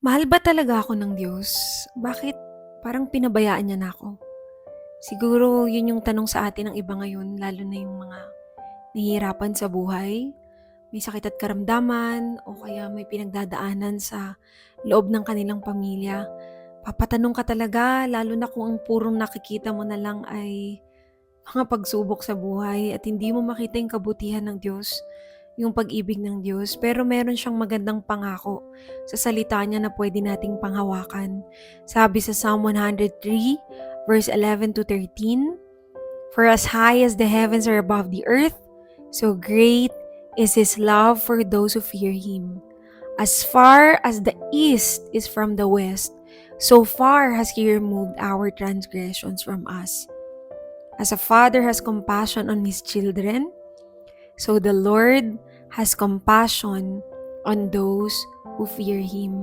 Mahal ba talaga ako ng Diyos? Bakit parang pinabayaan niya na ako? Siguro yun yung tanong sa atin ng iba ngayon, lalo na yung mga nahihirapan sa buhay, may sakit at karamdaman, o kaya may pinagdadaanan sa loob ng kanilang pamilya. Papatanong ka talaga, lalo na kung ang purong nakikita mo na lang ay mga pagsubok sa buhay at hindi mo makita yung kabutihan ng Diyos, yung pag-ibig ng Diyos. Pero meron siyang magandang pangako sa salita niya na pwede nating panghawakan. Sabi sa Psalm 103, verse 11 to 13, "For as high as the heavens are above the earth, so great is His love for those who fear Him. As far as the east is from the west, so far has He removed our transgressions from us. As a father has compassion on his children, so the Lord has compassion on those who fear Him."